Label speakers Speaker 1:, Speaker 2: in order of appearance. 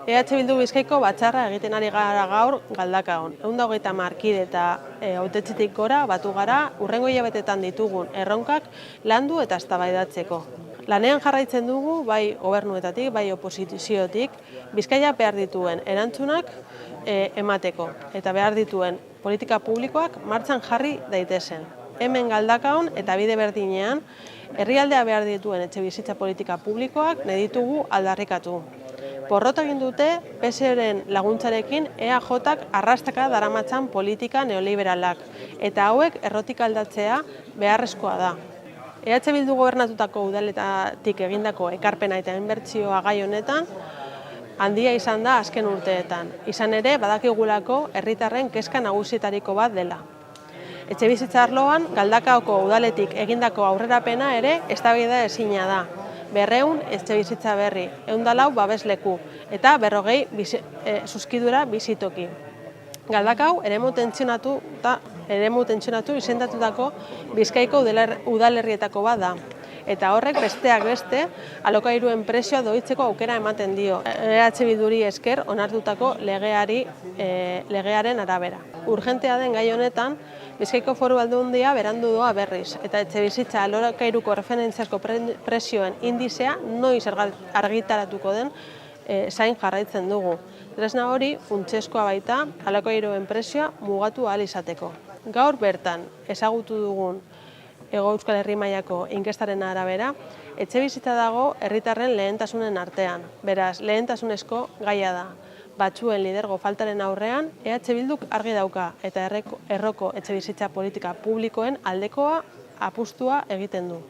Speaker 1: EH Bildu Bizkaiko batzarra egiten ari gara gaur Galdakaon. 130 kide eta hautetxetik gora batu gara hurrengo hilabetetan ditugun erronkak landu eta eztabaidatzeko. Lanean jarraitzen dugu bai gobernuetatik, bai oposiziotik, Bizkaia behar dituen erantzunak emateko eta behar dituen politika publikoak martxan jarri daitezen. Hemen Galdakaon eta bide berdinean, herrialdea behar dituen etxebizitza politika publikoak nahi ditugu aldarrikatu. Porrota egin dute PSeren laguntzarekin EAJak arrastaka daramatzan politika neoliberalak, eta hauek errotik aldatzea beharrezkoa da. EH Bildu gobernatutako udaletatik egindako ekarpena eta inbertsioa gai honetan handia izan da azken urteetan. Izan ere, badakigulako herritarren kezka nagusietariko bat dela. Etxebizitza arloan, Galdakaoko udaletik egindako aurrerapena ere eztabaida ezina da. 200 etxebizitza berri, 104 babesleku eta 40 zuzkidura bizitoki. Galdakao eremu tentsionatu izendatutako Bizkaiko udalerrietako bat da. Eta horrek besteak beste, alokairuen prezioa doitzeko aukera ematen dio. EH Bilduri esker onartutako legearen arabera. Urgentea den gai honetan, Bizkaiko Foru Aldundia berandu doa berriz, eta etxebizitza alokairuko referentziazko prezioen indizea noiz argitaratuko den zain jarraitzen dugu. Tresna hori funtsezkoa baita alokairuen prezioa mugatu ahal izateko. Gaur bertan ezagutu dugun Hego Euskal Herri mailako inkestaren arabera, etxebizitza dago herritarren lehentasunen artean. Beraz, lehentasunezko gaia da. Batzuen lidergo faltaren aurrean, EH Bilduk argi dauka eta erroko etxebizitza politika publikoen aldekoa apustua egiten du.